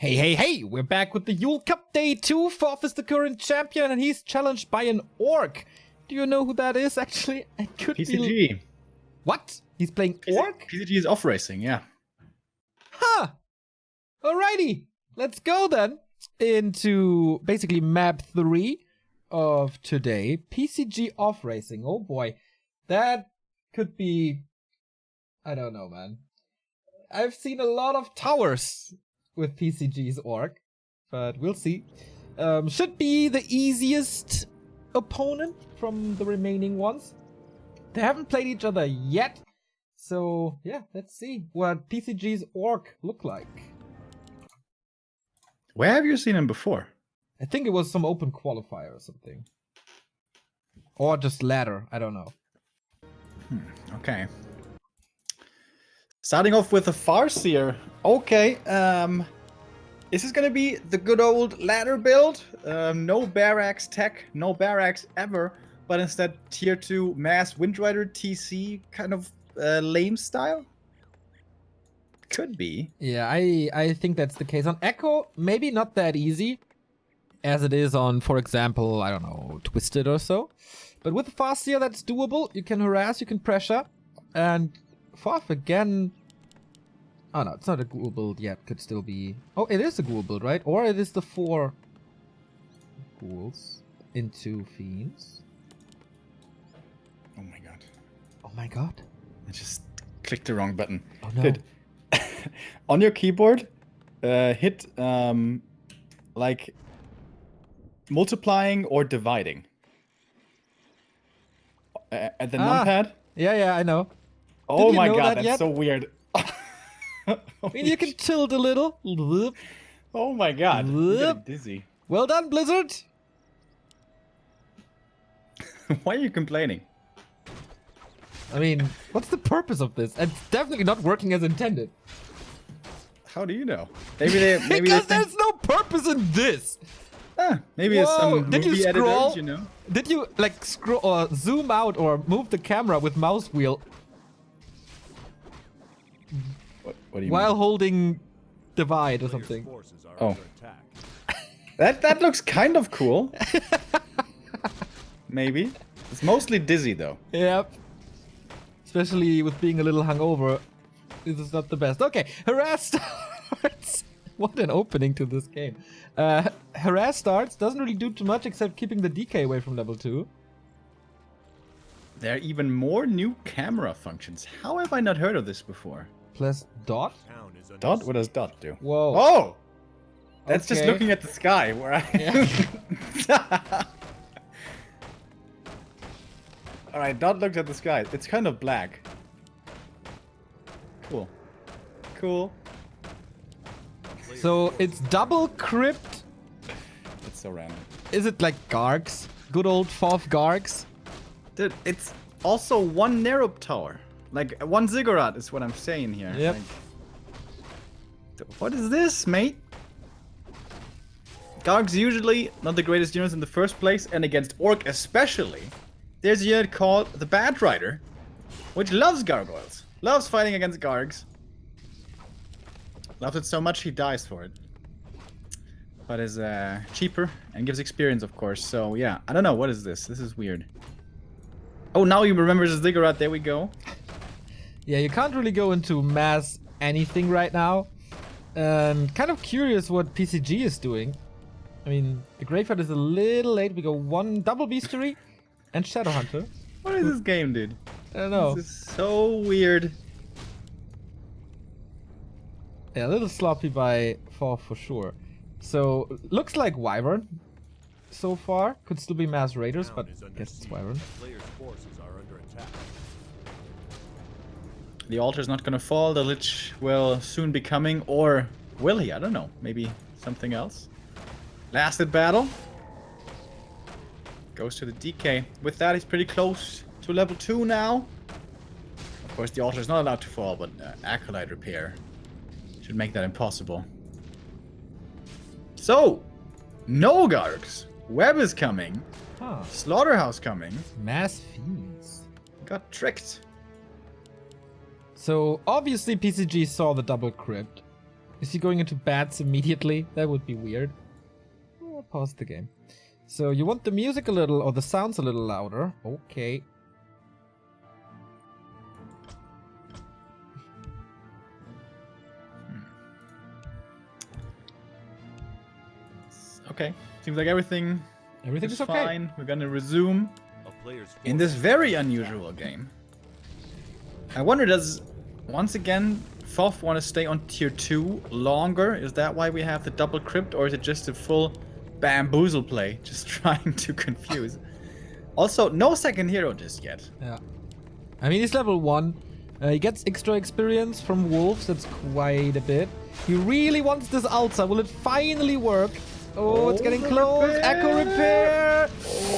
Hey, hey, hey! We're back with the Yule Cup Day 2. FoV is the current champion and he's challenged by an orc. Do you know who that is, actually? It could PCG. be... What? He's playing orc? PCG is off racing, yeah. Huh! Alrighty! Let's go then into basically map 3 of today. PCG off racing. Oh boy. That could be... I don't know, man. I've seen a lot of towers with PCG's orc, but we'll see. Should be the easiest opponent from the remaining ones. They haven't played each other yet, so yeah, let's see what PCG's orc look like. Where have you seen him before? I think it was some open qualifier or something. Or just ladder, I don't know. Okay. Starting off with a Farseer. Okay, is this gonna be the good old ladder build? No barracks tech, no barracks ever, but instead tier 2 mass Windrider TC kind of lame style? Could be. Yeah, I think that's the case. On Echo, maybe not that easy, as it is on, for example, I don't know, Twisted or so. But with Farseer, that's doable. You can harass, you can pressure. And FoV again... Oh no, it's not a ghoul build yet. Could still be... Oh, it is a ghoul build, right? Or it is the 4 ghouls into fiends. Oh my god. Oh my god. I just clicked the wrong button. Oh no. Good. On your keyboard, hit like multiplying or dividing. At the numpad? Yeah, I know. Oh my know god, that that's so weird. I mean, you can tilt a little. Oh my god, I'm getting dizzy. Well done, Blizzard! Why are you complaining? I mean, what's the purpose of this? It's definitely not working as intended. How do you know? Maybe because there's no purpose in this! Maybe it's some Did you movie scroll? editors, you know? Did you, like, scroll or zoom out or move the camera with mouse wheel What do you while mean? holding divide or something? Oh. That looks kind of cool. Maybe. It's mostly dizzy though. Yep. Especially with being a little hungover. This is not the best. Okay, harass starts. What an opening to this game. Harass starts. Doesn't really do too much except keeping the DK away from level 2. There are even more new camera functions. How have I not heard of this before? Plus dot? Dot? What does dot do? Whoa. Oh! That's just Okay. looking at the sky where I... Yeah. Alright, dot looks at the sky. It's kind of black. Cool. Cool. So it's double crypt. It's so random. Is it like Gargs? Good old FoV Gargs? Dude, it's also one Nerup tower. Like, one Ziggurat is what I'm saying here. Yep. Like, what is this, mate? Gargs usually not the greatest units in the first place, and against Orc especially. There's a unit called the Bad Rider, which loves gargoyles. Loves fighting against Gargs. Loves it so much he dies for it. But is cheaper and gives experience, of course. So yeah, I don't know. What is this? This is weird. Oh, now you remember the Ziggurat. There we go. Yeah, you can't really go into mass anything right now. And kind of curious what PCG is doing. I mean, the Graveyard is a little late. We go one double Beastery and Shadow Hunter. What is this game, dude? I don't know. This is so weird. Yeah, a little sloppy by FoV for sure. So, looks like Wyvern so far. Could still be Mass Raiders, but I guess it's Wyvern. The altar's not gonna fall. The Lich will soon be coming. Or will he? I don't know. Maybe something else. Lasted battle. Goes to the DK. With that, he's pretty close to level 2 now. Of course, the altar is not allowed to fall, but Acolyte Repair should make that impossible. So, no Gargs. Web is coming. Huh. Slaughterhouse coming. Mass Fiends. Got tricked. So, obviously PCG saw the double crypt. Is he going into bats immediately? That would be weird. I'll pause the game. So you want the music a little, or the sounds a little louder. Okay. Okay. Seems like everything Everything's is okay. fine. We're gonna resume in this very unusual game. I wonder, does once again FoV want to stay on tier 2 longer? Is that why we have the double crypt, or is it just a full bamboozle play? Just trying to confuse. Also, no second hero just yet. Yeah. I mean, he's level 1. He gets extra experience from wolves. That's quite a bit. He really wants this Alta. Will it finally work? Oh, it's getting close. Repair. Echo repair.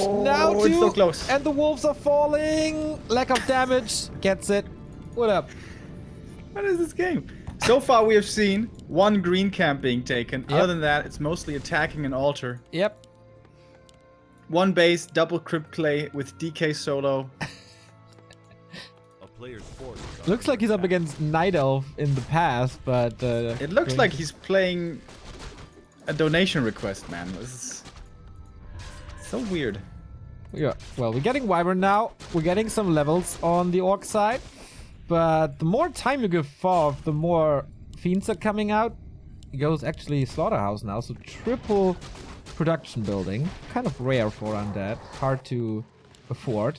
Oh, Now it's two. so close. And the wolves are falling. Lack of damage. Gets it. What up? What is this game? So far we have seen one green camp being taken. Yep. Other than that, it's mostly attacking an altar. Yep. One base, double crypt clay with DK solo. Looks like he's up against Night Elf in the past, but... It looks like he's playing a donation request, man. This is so weird. Yeah, well, we're getting Wyvern now. We're getting some levels on the Orc side. But the more time you give FoV, the more Fiends are coming out. He goes actually Slaughterhouse now, so triple production building. Kind of rare for Undead. Hard to afford.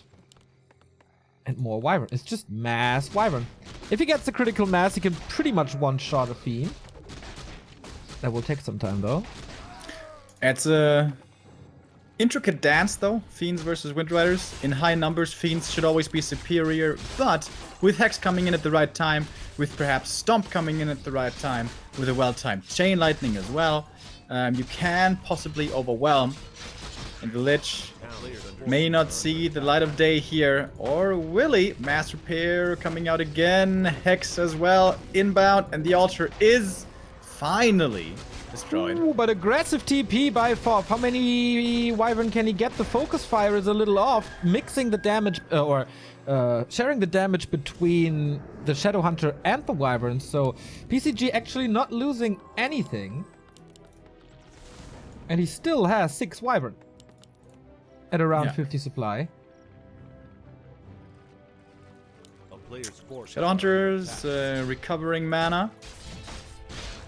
And more Wyvern. It's just mass Wyvern. If he gets the critical mass, he can pretty much one-shot a Fiend. That will take some time, though. It's a intricate dance, though. Fiends versus Windriders. In high numbers, Fiends should always be superior. But with Hex coming in at the right time, with perhaps Stomp coming in at the right time, with a well-timed Chain Lightning as well, you can possibly overwhelm. And the Lich may not see the light of day here. Or will he? Mass Repair coming out again. Hex as well. Inbound. And the altar is finally destroyed. Ooh, but aggressive TP by FoV. How many Wyvern can he get? The focus fire is a little off. Mixing the damage, sharing the damage between the Shadow Hunter and the Wyvern. So PCG actually not losing anything. And he still has 6 Wyvern. At around 50 supply. Shadowhunters recovering mana.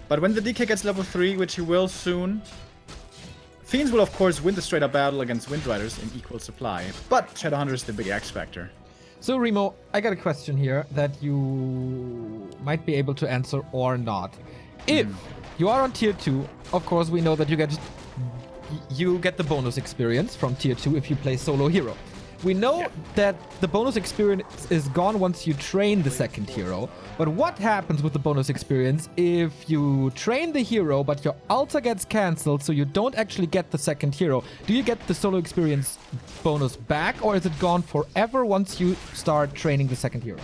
But when the DK gets level 3, which he will soon, Fiends will of course win the straight up battle against Windriders in equal supply. But Shadowhunter is the big X factor. So Remo, I got a question here that you might be able to answer or not. If you are on tier 2, of course we know that you get the bonus experience from tier 2 if you play solo hero. We know that the bonus experience is gone once you train the second hero, but what happens with the bonus experience if you train the hero but your altar gets cancelled, so you don't actually get the second hero? Do you get the solo experience bonus back, or is it gone forever once you start training the second hero?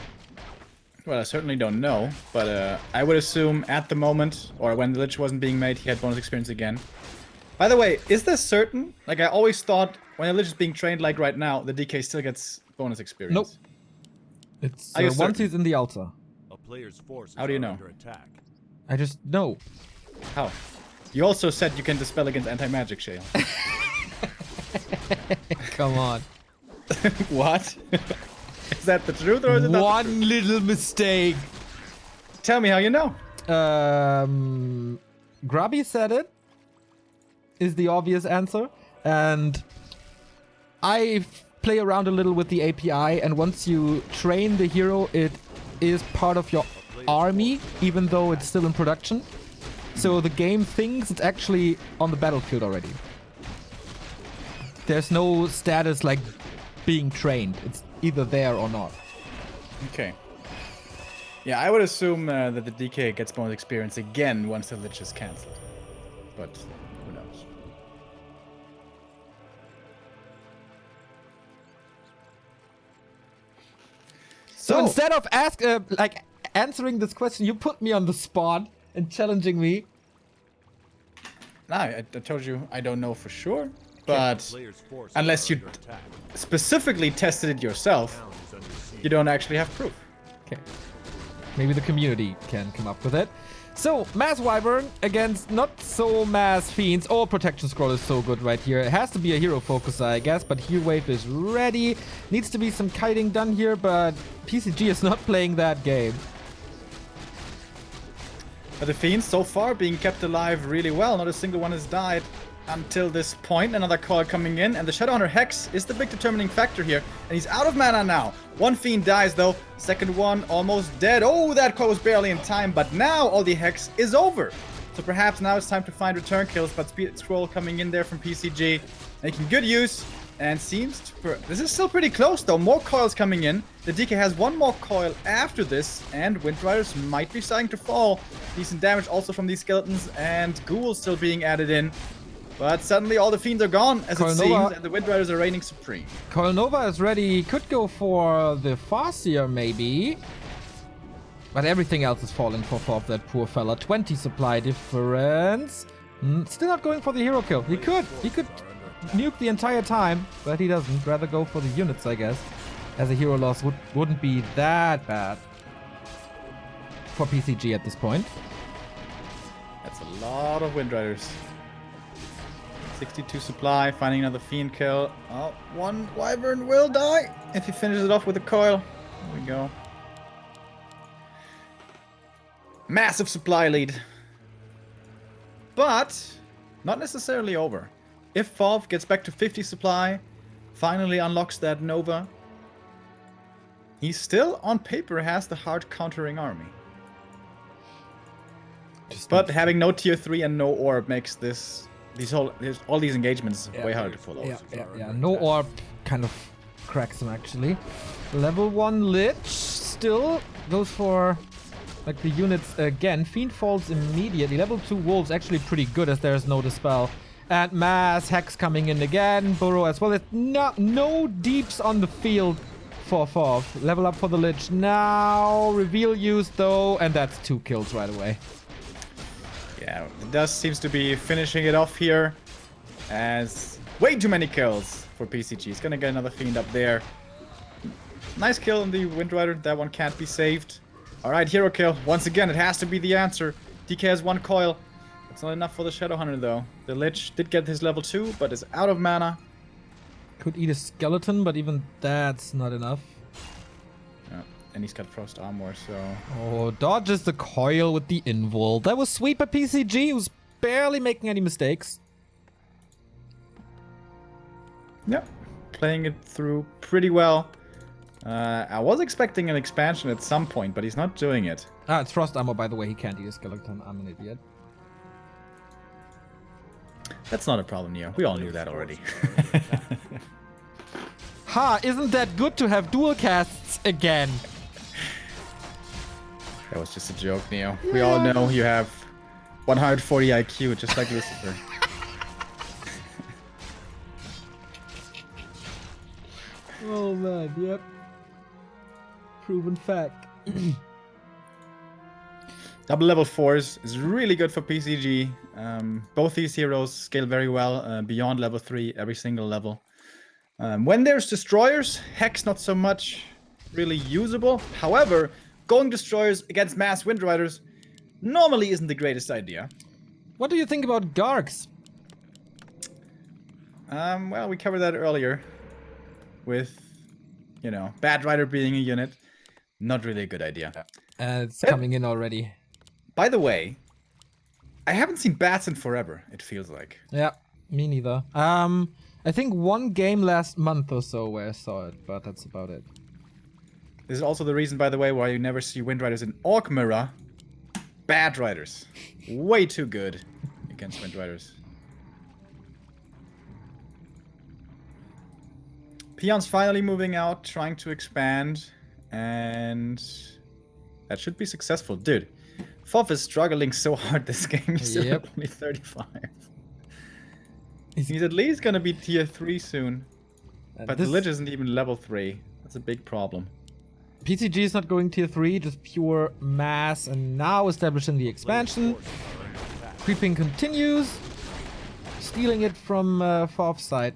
Well, I certainly don't know, but I would assume at the moment, or when the Lich wasn't being made, he had bonus experience again. By the way, is this certain? Like, I always thought when a Lich is being trained like right now, the DK still gets bonus experience. Nope. It's Are you once certain? he's in the altar. How do you know? I just know. How? You also said you can dispel against anti-magic, Shale. Come on. What? Is that the truth, or is it not the One truth? little mistake. Tell me how you know. Grubby said it. Is the obvious answer, and I play around a little with the API, and once you train the hero, it is part of your army, even though it's still in production. So the game thinks it's actually on the battlefield already. There's no status like being trained. It's either there or not. Okay. Yeah, I would assume that the DK gets bonus experience again once the Lich is cancelled. But who knows? So instead of answering this question, you put me on the spot and challenging me. No, I told you I don't know for sure. But unless you specifically tested it yourself, you don't actually have proof. Okay. Maybe the community can come up with it. So, Mass Wyvern against not so Mass Fiends. Oh, Protection Scroll is so good right here. It has to be a hero focuser, I guess, but Heal Wave is ready. Needs to be some kiting done here, but PCG is not playing that game. But the Fiends so far being kept alive really well. Not a single one has died until this point. Another coil coming in, and the Shadowhunter Hex is the big determining factor here. And he's out of mana now. One Fiend dies though. Second one almost dead. Oh, that coil was barely in time, but now all the Hex is over. So perhaps now it's time to find return kills, but Speed Scroll coming in there from PCG. Making good use, and seems to... This is still pretty close though. More coils coming in. The DK has one more coil after this, and Wind Riders might be starting to fall. Decent damage also from these skeletons, and ghouls still being added in. But suddenly all the Fiends are gone, as it seems, and the Wind Riders are reigning supreme. Coil Nova is ready. Could go for the Farseer, maybe. But everything else is falling for FoV, that poor fella. 20 supply difference. Still not going for the hero kill. He could nuke the entire time, but he doesn't. Rather go for the units, I guess. As a hero loss wouldn't be that bad for PCG at this point. That's a lot of Wind Riders. 62 supply, finding another Fiend kill. Oh, one Wyvern will die if he finishes it off with a coil. There we go. Massive supply lead. But not necessarily over. If FoV gets back to 50 supply, finally unlocks that Nova, he still, on paper, has the hard countering army. But having no tier 3 and no orb makes all these engagements way harder to pull off. Yeah. No orb kind of cracks him, actually. Level 1 Lich still goes for like the units again. Fiend falls immediately. Level 2 Wolves actually pretty good, as there's no Dispel. And Mass Hex coming in again. Burrow as well. There's no deeps on the field for FoV. Level up for the Lich now. Reveal used though, and that's 2 kills right away. Yeah, it does seems to be finishing it off here, as way too many kills for PCG. He's gonna get another Fiend up there. Nice kill on the Wind Rider. That one can't be saved. Alright, hero kill. Once again, it has to be the answer. DK has one coil. It's not enough for the Shadowhunter though. The Lich did get his level 2, but is out of mana. Could eat a skeleton, but even that's not enough. Yeah, and he's got Frost Armor, so... Oh, dodges the coil with the Invul. That was sweet by PCG, who's barely making any mistakes. Yep, playing it through pretty well. I was expecting an expansion at some point, but he's not doing it. Ah, it's Frost Armor, by the way. He can't eat a skeleton. I'm an idiot. That's not a problem, Neo. We all knew that already. Ha! Isn't that good to have dual casts again? That was just a joke, Neo. Yeah. We all know you have 140 IQ, just like Lucifer. Oh man, yep. Proven fact. Double level 4s is really good for PCG. Both these heroes scale very well beyond level 3, every single level. When there's destroyers, Hex not so much really usable. However, going destroyers against mass Wind Riders normally isn't the greatest idea. What do you think about Gargs? Well, we covered that earlier with, you know, Bad Rider being a unit. Not really a good idea. It's coming in already. By the way, I haven't seen bats in forever, it feels like. Yeah, me neither. I think one game last month or so where I saw it, but that's about it. This is also the reason, by the way, why you never see Wind Riders in Orc Mirror. Bad Riders. Way too good against Wind Riders. Peon's finally moving out, trying to expand, and that should be successful. Dude, FoV is struggling so hard this game. He's still only 35. He's at least gonna be tier 3 soon. But the Lich isn't even level 3. That's a big problem. PCG is not going tier 3, just pure mass, and now establishing the expansion. Creeping continues. Stealing it from FoV's side,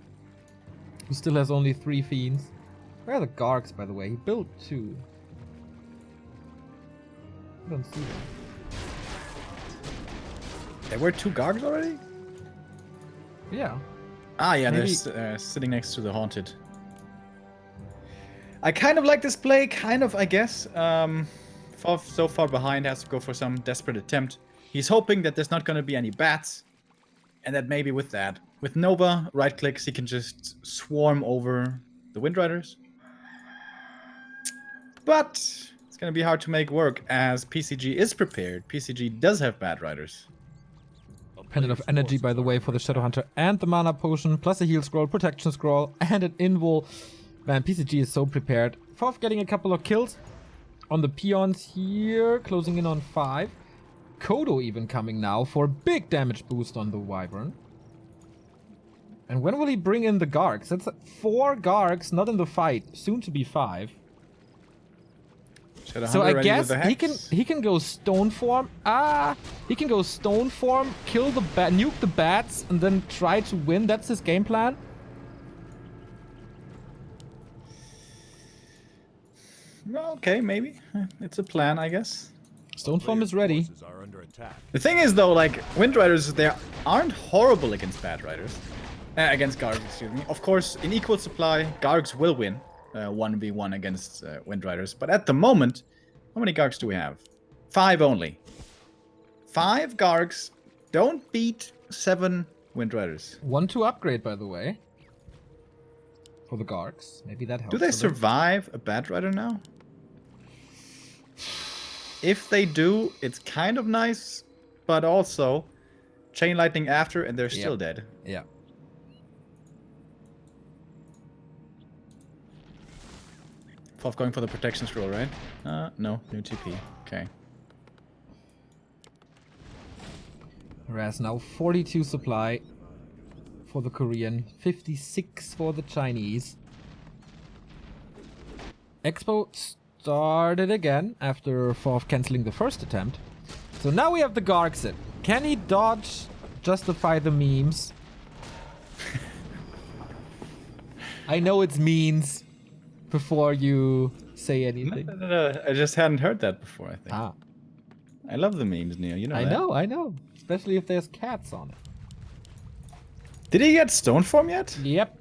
who still has only 3 Fiends. Where are the Gargs, by the way? He built 2. I don't see them. There were 2 Gargs already? Yeah. Ah, yeah, Maybe... they're sitting next to the Haunted. I kind of like this play, kind of, I guess. So far behind, has to go for some desperate attempt. He's hoping that there's not going to be any bats, and that maybe with that, with Nova right clicks, he can just swarm over the Wind Riders. But it's going to be hard to make work, as PCG is prepared. PCG does have Bat Riders. Pendant of Energy, by the way, for the Shadowhunter, and the Mana Potion, plus a Heal Scroll, Protection Scroll, and an Invul. Man, PCG is so prepared. FoV getting a couple of kills on the peons here, closing in on 5. Kodo even coming now for a big damage boost on the Wyvern. And when will he bring in the Gargs? That's 4 Gargs, not in the fight, soon to be 5. So I guess he can go stone form. He can go stone form, kill the nuke the bats, and then try to win. That's his game plan. Well, okay, maybe it's a plan, I guess. Stone form is ready. The thing is, though, like Wind Riders, they aren't horrible against Bat Riders. Against Gargs, excuse me. Of course, in equal supply, Gargs will win 1v1 against Wind Riders. But at the moment, how many Gargs do we have? 5 only. 5 Gargs don't beat 7 Wind Riders. 1-2 upgrade, by the way. For the Gargs. Maybe that helps. Do they survive a Bat Rider now? If they do, it's kind of nice, but also Chain Lightning after and they're still dead. Yeah. FoV going for the protection scroll, right? No, new TP. Okay. Whereas now 42 supply for the Korean, 56 for the Chinese. Expo started again after FoV cancelling the first attempt. So now we have the Gargs in. Can he dodge, justify the memes? I know it's means before you say anything. No. I just hadn't heard that before, I think. Ah. I love the memes, Neo. You know that. I know. Especially if there's cats on it. Did he get stone form yet? Yep.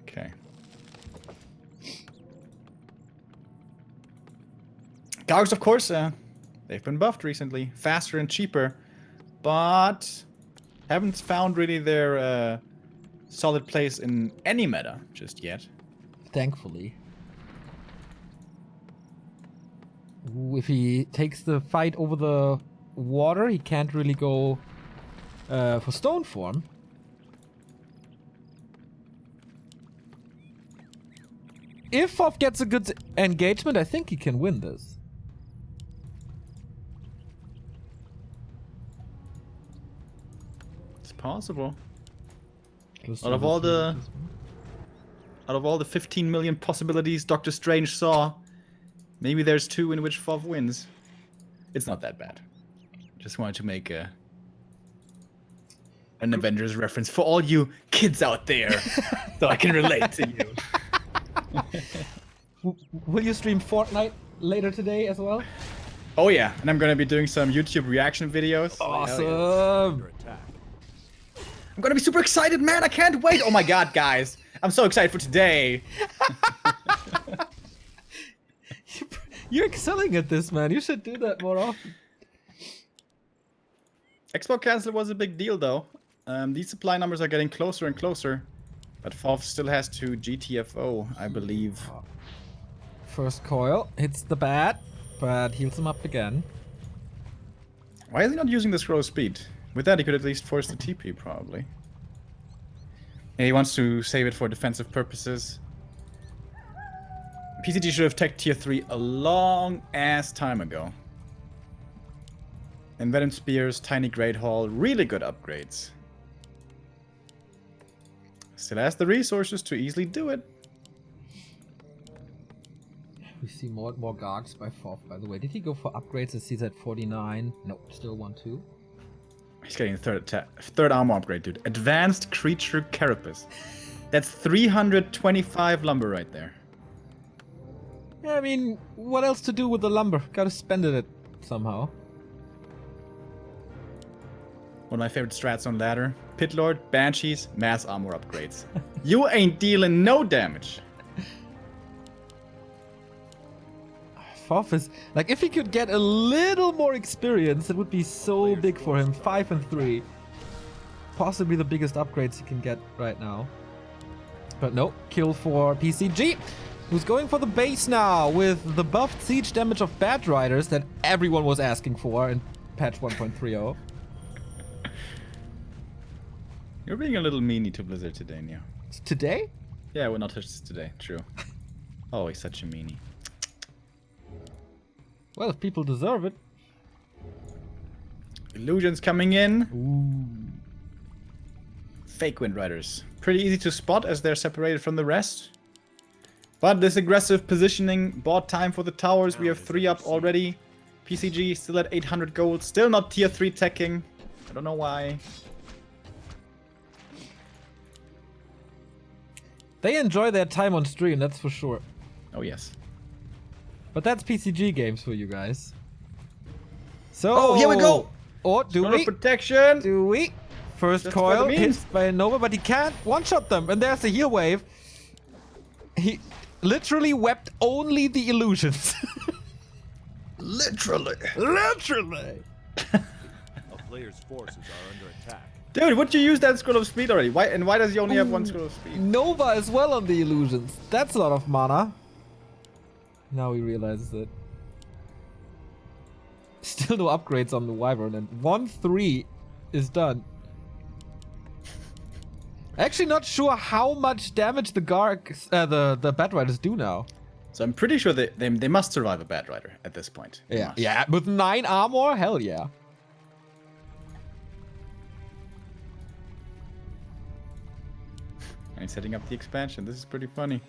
Okay. Gargs, of course, they've been buffed recently. Faster and cheaper. But haven't found really their solid place in any meta just yet. Thankfully. Ooh, if he takes the fight over the water, he can't really go for stone form. If FoV gets a good engagement, I think he can win this. It's possible. Close Out of all the 15 million possibilities Doctor Strange saw, maybe there's 2 in which FoV wins. It's not that bad. Just wanted to make an Avengers reference for all you kids out there, so I can relate to you. Will you stream Fortnite later today as well? Oh yeah, and I'm gonna be doing some YouTube reaction videos. Awesome! I'm gonna be super excited, man! I can't wait! Oh my god, guys! I'm so excited for today! You're excelling at this, man. You should do that more often. Expo cancel was a big deal, though. These supply numbers are getting closer and closer. But FoV still has to GTFO, I believe. First coil hits the bat, but heals him up again. Why is he not using the scroll speed? With that, he could at least force the TP, probably. Yeah, he wants to save it for defensive purposes. PCG should have tech tier 3 a long ass time ago. And Venom Spears, Tiny Great Hall, really good upgrades. Still has the resources to easily do it. We see more Gargs by FoV, by the way. Did he go for upgrades as he's at 49? No, still 1-2. He's getting a third armor upgrade, dude. Advanced Creature Carapace. That's 325 lumber right there. Yeah, I mean, what else to do with the lumber? Gotta spend it somehow. One of my favorite strats on ladder. Pit Lord, Banshees, mass armor upgrades. You ain't dealing no damage. FoV is like, if he could get a little more experience, it would be so big for him. 5 and 3. Possibly the biggest upgrades he can get right now. But no, kill for PCG, who's going for the base now with the buffed siege damage of Bat Riders that everyone was asking for in patch 1.30. You're being a little meanie to Blizzard today, Neo. Today? Yeah, we're not touched this today. True. Always such a meanie. Well, if people deserve it. Illusions coming in. Ooh. Fake Wind Riders. Pretty easy to spot as they're separated from the rest. But this aggressive positioning bought time for the towers. We have 3 up already. PCG still at 800 gold. Still not tier 3 teching. I don't know why. They enjoy their time on stream, that's for sure. Oh, yes. But that's PCG games for you guys. So, oh, here we go! Or do Shot of we? protection! Do we? First Just coil for the hit memes. by Nova, but he can't one-shot them. And there's a heal wave. He literally wept only the illusions. Literally. Literally. A player's forces are under attack. Dude, would you use that scroll of speed already? Why does he only have 1 scroll of speed? Nova as well on the illusions. That's a lot of mana. Now he realizes it. Still no upgrades on the Wyvern, and 1-3 is done. Actually not sure how much damage the the Bat Riders do now. So I'm pretty sure they must survive a Bat Rider at this point. They must. Yeah, with 9 armor, hell yeah. And he's setting up the expansion. This is pretty funny.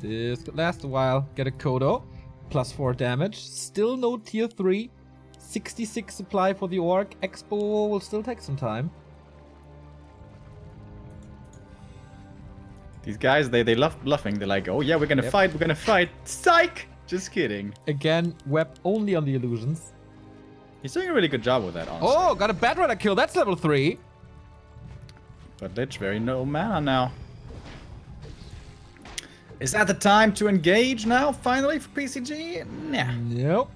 This could last a while. Get a Kodo. +4 damage. Still no tier 3. 66 supply for the Orc. Expo will still take some time. These guys, they love bluffing. They're like, oh yeah, we're gonna fight, we're gonna fight. Psych! Just kidding. Again, web only on the illusions. He's doing a really good job with that, honestly. Oh, got a Bat Rider kill. That's level 3. But Lich, very no mana now. Is that the time to engage now, finally, for PCG? Nah. Nope.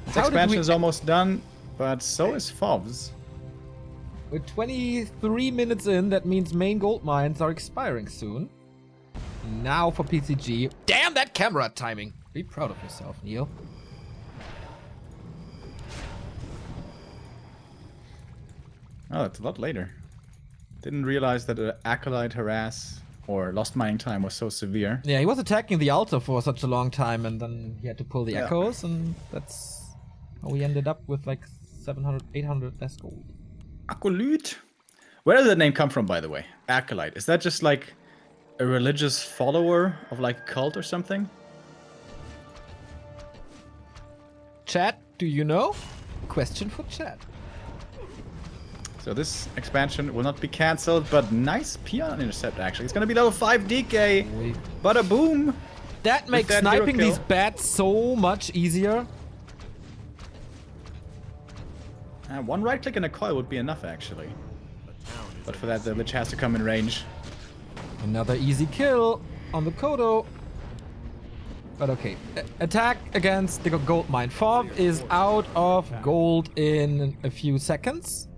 This How did expansion we- is almost done, but so is FoV's. We're 23 minutes in. That means main gold mines are expiring soon. Now for PCG. Damn that camera timing. Be proud of yourself, Neil. Oh, that's a lot later. Didn't realize that the Acolyte harass or lost mining time was so severe. Yeah, he was attacking the altar for such a long time, and then he had to pull the Yeah. echoes, and that's how we ended up with like 700, 800 less gold. Acolyte? Where does that name come from, by the way? Acolyte. Is that just like a religious follower of like a cult or something? Chat, do you know? Question for chat. So this expansion will not be cancelled, but nice peon intercept actually. It's gonna be level 5 DK. Wait. Bada boom! That makes that sniping hero these kill. bats so much easier. One right click and a coil would be enough actually. But for that, the Lich has to come in range. Another easy kill on the Kodo. But okay, attack against the gold mine. FoV is out of gold in a few seconds.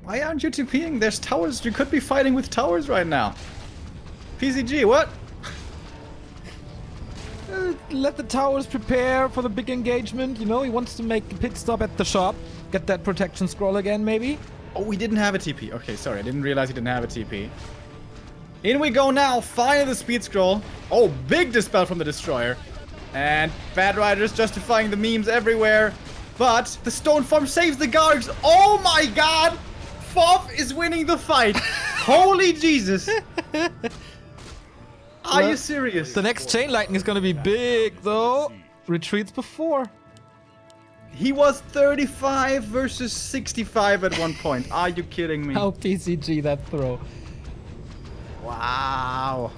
Why aren't you TPing? There's towers. You could be fighting with towers right now. PCG, what? Let the towers prepare for the big engagement. You know, he wants to make a pit stop at the shop. Get that protection scroll again, maybe. Oh, we didn't have a TP. Okay, sorry. I didn't realize he didn't have a TP. In we go now. Finally the speed scroll. Oh, big dispel from the Destroyer. And Bad Riders justifying the memes everywhere. But the Stone Farm saves the guards. Oh my god! FoV is winning the fight. Holy Jesus. Are you serious? The next chain lightning is gonna be big, though. Retreats before. He was 35 versus 65 at one point. Are you kidding me? How PCG that throw. Wow.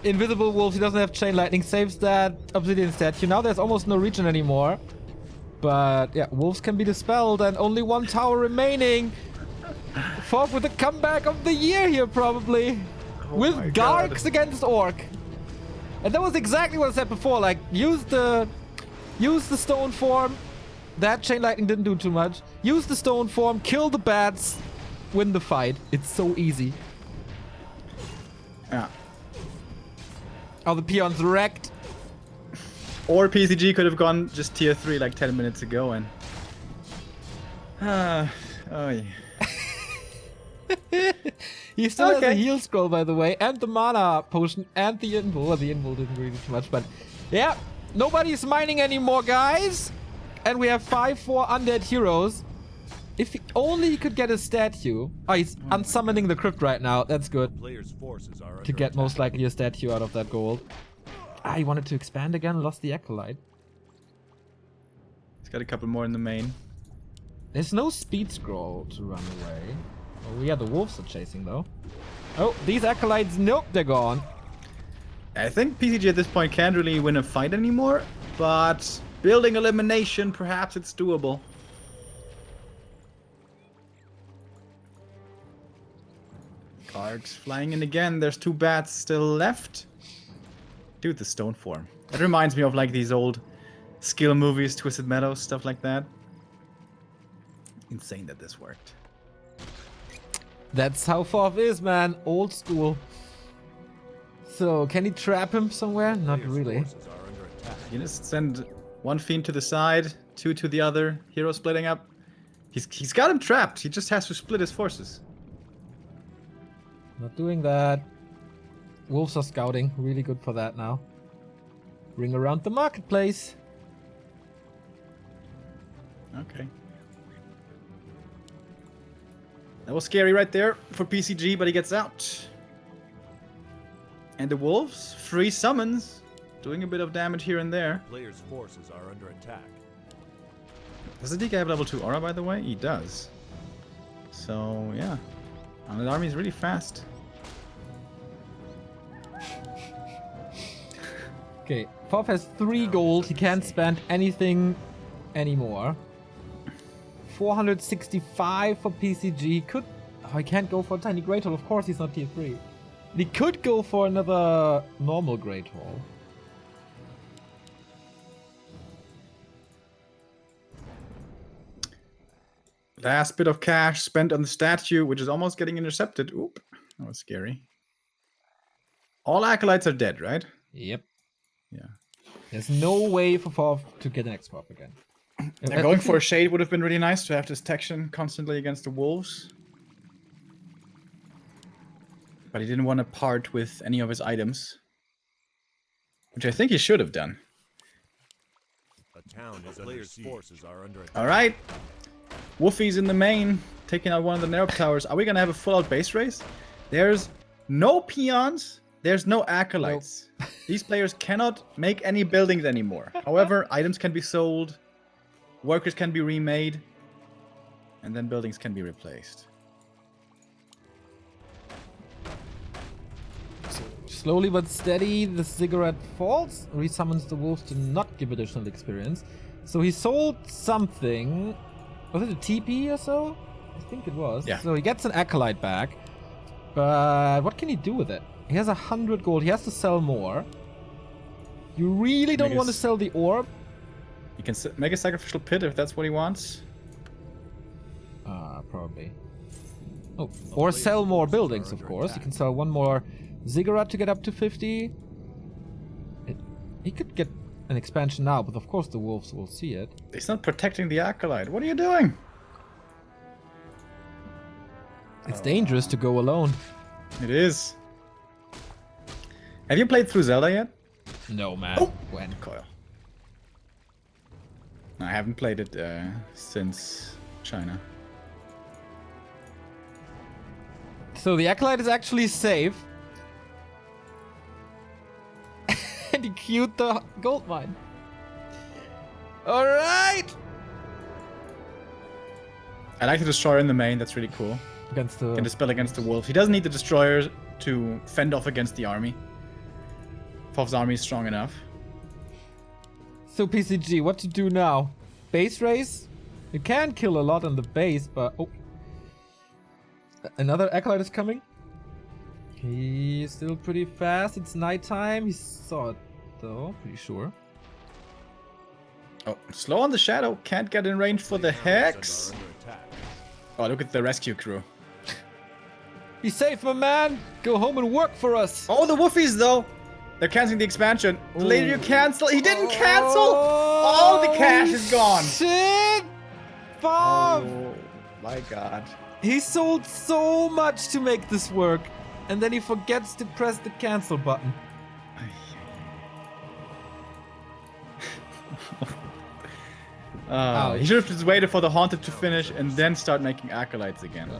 Invisible Wolf, he doesn't have chain lightning, saves that Obsidian statue. Now there's almost no region anymore. But yeah, wolves can be dispelled and only one tower remaining. FoV with the comeback of the year here probably. Oh With my God. Garks against Orc. And that was exactly what I said before, like use the stone form. That chain lightning didn't do too much. Use the stone form, kill the bats, win the fight. It's so easy. Yeah. Oh, the peon's wrecked. Or PCG could have gone just tier 3 like 10 minutes ago and... oh yeah. He still has a Okay. heal scroll, by the way, and the mana potion, and the invul. Well, the invul didn't really do too much, but yeah, nobody's mining anymore, guys. And we have 5-4 undead heroes. If only he could get a statue. Oh, he's unsummoning the crypt right now. That's good. Players' forces are To under get most attack. likely a statue out of that gold. Ah, he wanted to expand again, lost the acolyte. He's got a couple more in the main. There's no speed scroll to run away. Oh yeah, the wolves are chasing though. Oh, these acolytes, nope, they're gone. I think PCG at this point can't really win a fight anymore, but building elimination, perhaps it's doable. Gargs flying in again. There's 2 bats still left. Dude, the stone form. That reminds me of like these old skill movies, Twisted Meadows, stuff like that. Insane that this worked. That's how FoV is, man. Old school. So, can he trap him somewhere? Not Players' really. forces are under attack. You just send 1 fiend to the side, 2 to the other. Hero splitting up. He's got him trapped. He just has to split his forces. Not doing that. Wolves are scouting. Really good for that now. Ring around the marketplace. Okay. That was scary right there for PCG, but he gets out. And the wolves, free summons, doing a bit of damage here and there. Players' forces are under attack. Does the DK have level 2 aura, by the way? He does. So, yeah. And the army is really fast. Okay, FoV has 3 gold. He can't spend anything anymore. 465 for PCG. He could... Oh, he can't go for a tiny Great Hall. Of course, he's not tier 3. He could go for another normal Great Hall. Last bit of cash spent on the statue, which is almost getting intercepted. Oop. That was scary. All acolytes are dead, right? Yep. Yeah. There's no way for FoV to get an X-Pop again. And going for a shade would have been really nice to have this protection constantly against the wolves. But he didn't want to part with any of his items. Which I think he should have done. A town has players' forces are under attack. Alright. Wolfie's in the main, taking out one of the Nerf towers. Are we going to have a full-out base race? There's no peons. There's no acolytes. Nope. These players cannot make any buildings anymore. However, items can be sold. Workers can be remade. And then buildings can be replaced. Slowly but steady, the cigarette falls. Resummons the wolves to not give additional experience. So he sold something. Was it a TP or so? I think it was. Yeah. So he gets an acolyte back. But what can he do with it? He has 100 gold. He has to sell more. You really don't want to sell the orb? He can make a sacrificial pit if that's what he wants. Probably. Oh, or sell more buildings, of course. He can sell one more ziggurat to get up to 50. He could get an expansion now, but of course the wolves will see it. He's not protecting the acolyte. What are you doing? It's dangerous to go alone. It is. Have you played through Zelda yet? No, man. Oh. When? Coil. No, I haven't played it since China. So the acolyte is actually safe. And he queued the gold mine. Alright! I like the destroyer in the main, that's really cool. Against the... Can dispel against the wolves. He doesn't need the destroyer to fend off against the army. FoV's army is strong enough. So PCG, what to do now? base race. You can kill a lot on the base, but... Oh. Another Acolyte is coming. He's still pretty fast. It's nighttime. He saw it, though. Pretty sure. Oh, slow on the shadow. Can't get in range for the Hex. Oh, look at the rescue crew. Be safe, my man. Go home and work for us. Oh, the Woofies, though. They're canceling the expansion. The later you cancel. He didn't cancel. All the cash is gone. Shit. FoV. Oh, my God. He sold so much to make this work. And then he forgets to press the cancel button. He should have just waited for the Haunted to finish and then start making Acolytes again.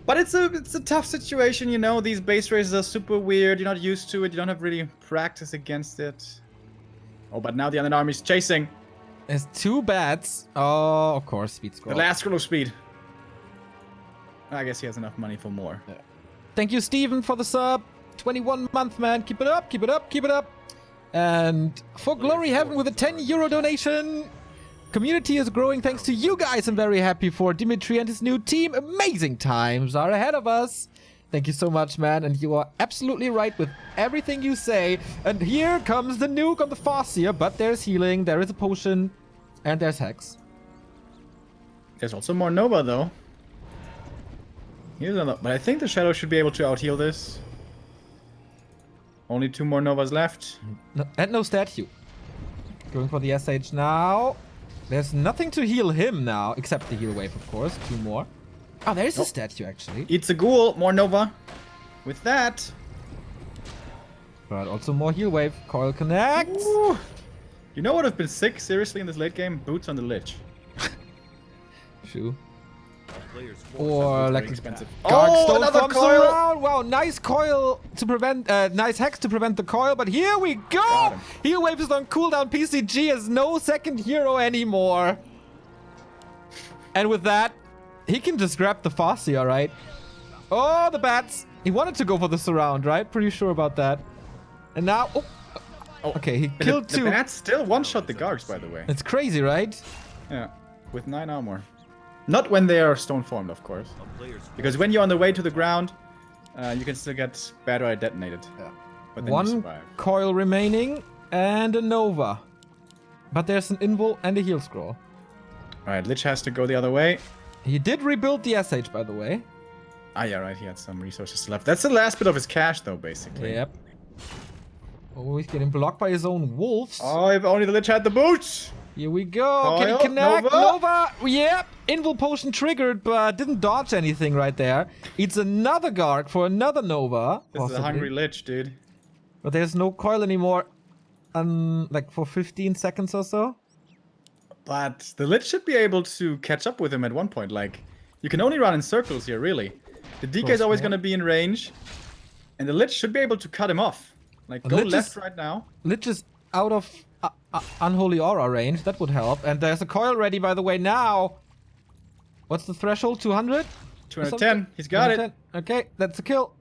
But it's a tough situation, you know. These base races are super weird. You're not used to it. You don't have really practice against it. Oh, but now the other army's chasing. There's 2 bats. Oh, of course, speed scroll. The last scroll of speed. I guess he has enough money for more. Yeah. Thank you, Steven, for the sub. 21 month, man. Keep it up, keep it up, keep it up. And for Glory Heaven with a 10 euro donation. Community is growing thanks to you guys. I'm very happy for Dimitri and his new team. Amazing times are ahead of us. Thank you so much, man. And you are absolutely right with everything you say. And here comes the nuke on the Farseer. But there's healing, there is a potion, and there's Hex. There's also more Nova, though. Here's another, but I think the Shadow should be able to out-heal this. Only 2 more Novas left. No, and no statue. Going for the SH now. There's nothing to heal him now, except the heal wave, of course. 2 more. Oh, there's a statue, actually. It's a ghoul. More Nova. With that. But also more heal wave. Coil connects. Ooh. You know what would have been sick, seriously, in this late game? Boots on the Lich. Shoe. Or like expensive. Darkstone another comes coil. around. Wow, nice coil to prevent, nice Hex to prevent the coil. But here we go. Heal wave is on cooldown. PCG has no second hero anymore. And with that, he can just grab the Farseer, right? Oh, the bats. He wanted to go for the surround, right? Pretty sure about that. And now, okay, he killed 2. The bats still one-shot the guards, by the way. It's crazy, right? Yeah, with 9 armor. Not when they are stone formed, of course. Because when you're on the way to the ground, you can still get battery detonated. Yeah. But then 1 coil remaining and a Nova. But there's an invul and a heal scroll. Alright, Lich has to go the other way. He did rebuild the SH, by the way. Ah, yeah, right. He had some resources left. That's the last bit of his cash, though, basically. Yep. Oh, he's getting blocked by his own wolves. Oh, if only the Lich had the boots! Here we go. Can he connect? Nova. Yep. Invul potion triggered, but didn't dodge anything right there. It's another Garg for another Nova. This is a hungry Lich, dude. But there's no coil anymore. Like for 15 seconds or so. But the Lich should be able to catch up with him at one point. Like, you can only run in circles here, really. The DK is always going to be in range. And the Lich should be able to cut him off. Like, go left right now. Lich is out of Unholy Aura range. That would help. And there's a coil ready, by the way, now. What's the threshold? 200? 210. He's got it. Okay, that's a kill.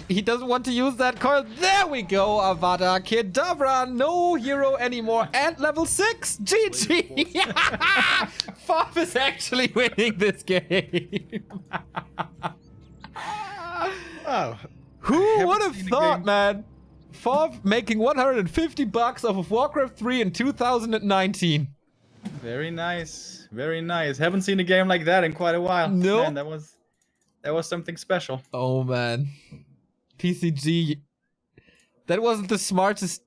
He doesn't want to use that coil. There we go, Avada Kedavra. No hero anymore. And level 6. GG. FoV is actually winning this game. Oh. Who would have thought, man? FoV making $150 off of Warcraft 3 in 2019. Very nice. Very nice. Haven't seen a game like that in quite a while. No. Man, that was something special. Oh, man. PCG. That wasn't the smartest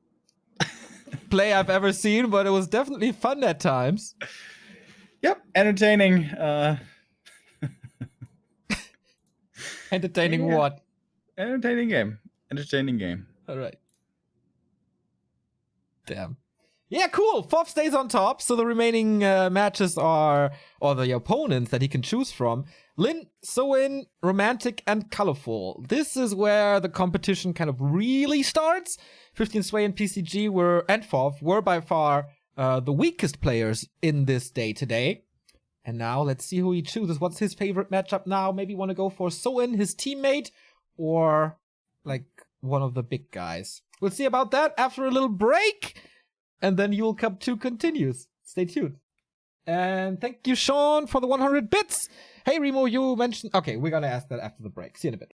play I've ever seen, but it was definitely fun at times. Yep. Entertaining. Entertaining what? Entertaining game. Entertaining game. All right. Damn. Yeah, cool. FoV stays on top, so the remaining matches are, or the opponents that he can choose from, Lin, Soin, Romantic, and Colorful. This is where the competition kind of really starts. 15 Sway and PCG and FoV were by far the weakest players in this day today. And now let's see who he chooses. What's his favorite matchup now? Maybe want to go for Soin, his teammate, or like one of the big guys. We'll see about that after a little break. And then Yule Cup 2 continues. Stay tuned. And thank you, Sean, for the 100 bits. Hey, Remo, you mentioned... Okay, we're gonna ask that after the break. See you in a bit.